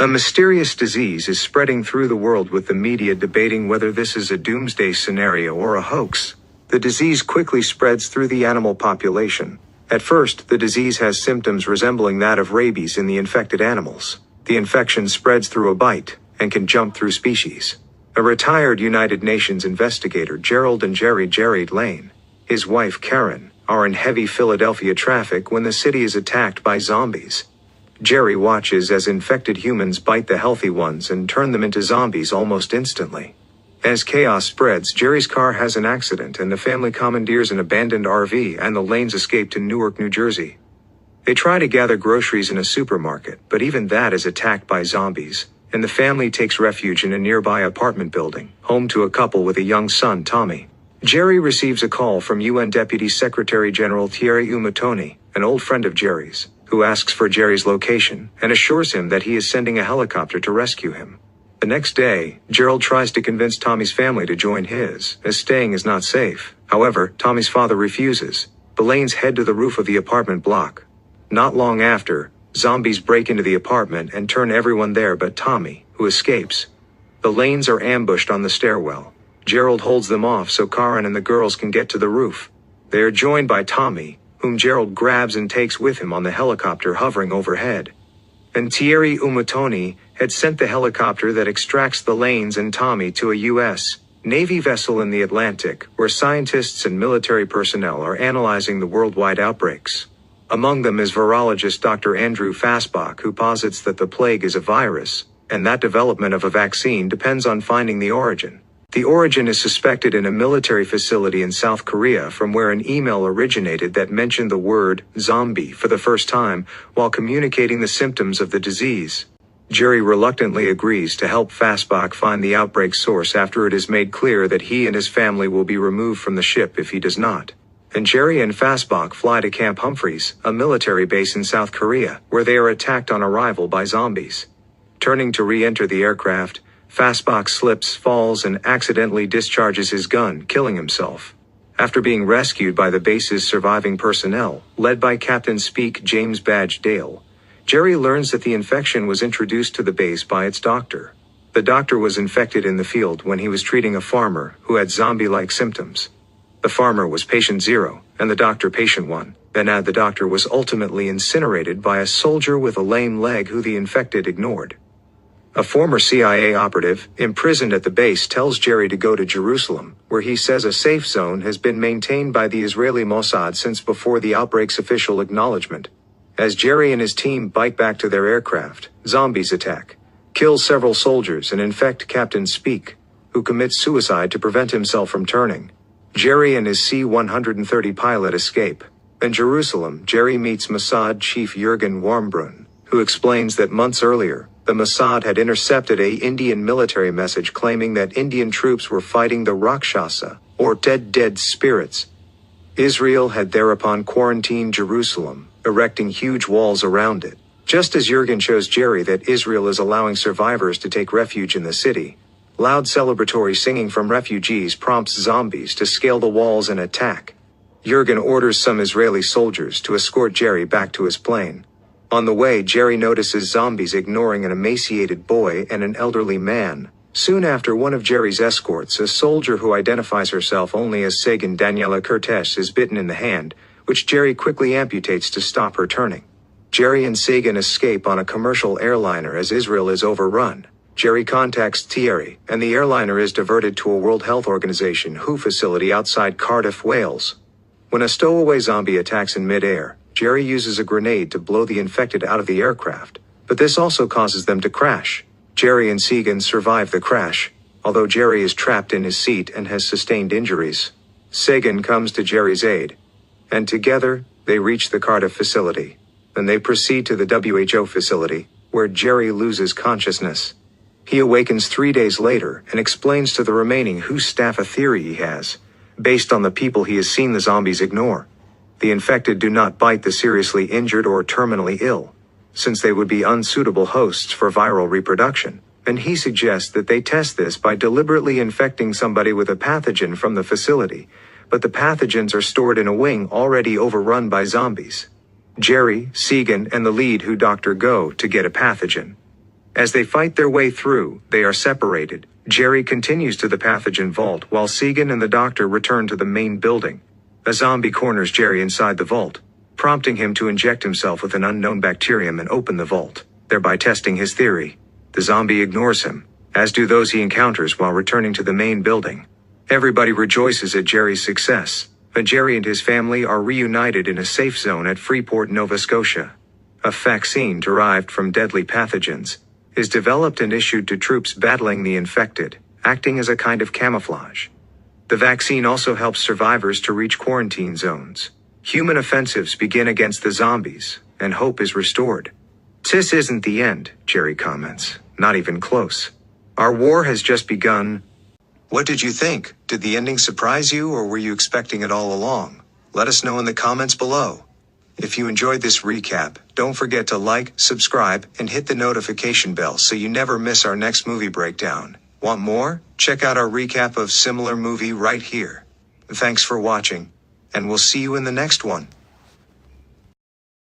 A mysterious disease is spreading through the world, with the media debating whether this is a doomsday scenario or a hoax. The disease quickly spreads through the animal population. At first, the disease has symptoms resembling that of rabies in the infected animals. The infection spreads through a bite and can jump through species. A retired United Nations investigator, Gerry Lane, his wife Karen, are in heavy Philadelphia traffic when the city is attacked by zombies. Gerry watches as infected humans bite the healthy ones and turn them into zombies almost instantly. As chaos spreads, Gerry's car has an accident and the family commandeers an abandoned RV, and the Lanes escape to Newark, New Jersey. They try to gather groceries in a supermarket, but even that is attacked by zombies, and the family takes refuge in a nearby apartment building, home to a couple with a young son, Tommy. Gerry receives a call from UN Deputy Secretary General Thierry Umatoni, an old friend of Gerry's, who asks for Gerry's location and assures him that he is sending a helicopter to rescue him. The next day, Gerald tries to convince Tommy's family to join his, as staying is not safe. However, Tommy's father refuses. The Lanes head to the roof of the apartment block. Not long after, zombies break into the apartment and turn everyone there but Tommy, who escapes. The Lanes are ambushed on the stairwell. Gerald holds them off so Karen and the girls can get to the roof. They are joined by Tommy, whom Gerald grabs and takes with him on the helicopter hovering overhead. And Thierry Umatoni had sent the helicopter that extracts the Lanes and Tommy to a U.S. Navy vessel in the Atlantic, where scientists and military personnel are analyzing the worldwide outbreaks. Among them is virologist Dr. Andrew Fassbach, who posits that the plague is a virus, and that development of a vaccine depends on finding the origin. The origin is suspected in a military facility in South Korea, from where an email originated that mentioned the word zombie for the first time while communicating the symptoms of the disease. Gerry reluctantly agrees to help Fassbach find the outbreak source after it is made clear that he and his family will be removed from the ship if he does not. And Gerry and Fassbach fly to Camp Humphreys, a military base in South Korea, where they are attacked on arrival by zombies. Turning to re-enter the aircraft, Fassbach slips, falls, and accidentally discharges his gun, killing himself. After being rescued by the base's surviving personnel, led by Captain Speak James Badge Dale, Gerry learns that the infection was introduced to the base by its doctor. The doctor was infected in the field when he was treating a farmer who had zombie-like symptoms. The farmer was patient 0, and the doctor patient 1. Then the doctor was ultimately incinerated by a soldier with a lame leg who the infected ignored. A former CIA operative, imprisoned at the base, tells Gerry to go to Jerusalem, where he says a safe zone has been maintained by the Israeli Mossad since before the outbreak's official acknowledgement. As Gerry and his team bike back to their aircraft, zombies attack, kill several soldiers, and infect Captain Speak, who commits suicide to prevent himself from turning. Gerry and his C-130 pilot escape. In Jerusalem, Gerry meets Mossad chief Jürgen Warmbrunn, who explains that months earlier, the Mossad had intercepted a Indian military message claiming that Indian troops were fighting the Rakshasa, or dead spirits. Israel had thereupon quarantined Jerusalem, erecting huge walls around it. Just as Jürgen shows Gerry that Israel is allowing survivors to take refuge in the city, loud celebratory singing from refugees prompts zombies to scale the walls and attack. Jürgen orders some Israeli soldiers to escort Gerry back to his plane. On the way, Gerry notices zombies ignoring an emaciated boy and an elderly man. Soon after, one of Gerry's escorts, a soldier who identifies herself only as Sagan Daniela Cortes, is bitten in the hand, which Gerry quickly amputates to stop her turning. Gerry and Sagan escape on a commercial airliner as Israel is overrun. Gerry contacts Thierry, and the airliner is diverted to a World Health Organization WHO facility outside Cardiff, Wales. When a stowaway zombie attacks in mid-air, Gerry uses a grenade to blow the infected out of the aircraft, but this also causes them to crash. Gerry and Sagan survive the crash, although Gerry is trapped in his seat and has sustained injuries. Sagan comes to Gerry's aid, and together, they reach the Cardiff facility. Then they proceed to the WHO facility, where Gerry loses consciousness. He awakens 3 days later and explains to the remaining WHO staff a theory he has, based on the people he has seen the zombies ignore. The infected do not bite the seriously injured or terminally ill, since they would be unsuitable hosts for viral reproduction, and he suggests that they test this by deliberately infecting somebody with a pathogen from the facility, but the pathogens are stored in a wing already overrun by zombies. Gerry, Sagan, and the lead WHO doctor go to get a pathogen. As they fight their way through, they are separated. Gerry continues to the pathogen vault while Segan and the doctor return to the main building. A zombie corners Gerry inside the vault, prompting him to inject himself with an unknown bacterium and open the vault, thereby testing his theory. The zombie ignores him, as do those he encounters while returning to the main building. Everybody rejoices at Gerry's success, but Gerry and his family are reunited in a safe zone at Freeport, Nova Scotia. A vaccine derived from deadly pathogens is developed and issued to troops battling the infected, acting as a kind of camouflage. The vaccine also helps survivors to reach quarantine zones. Human offensives begin against the zombies, and hope is restored. This isn't the end, Gerry comments. Not even close. Our war has just begun. What did you think? Did the ending surprise you, or were you expecting it all along? Let us know in the comments below. If you enjoyed this recap, don't forget to like, subscribe, and hit the notification bell so you never miss our next movie breakdown. Want more? Check out our recap of similar movie right here. Thanks for watching, and we'll see you in the next one.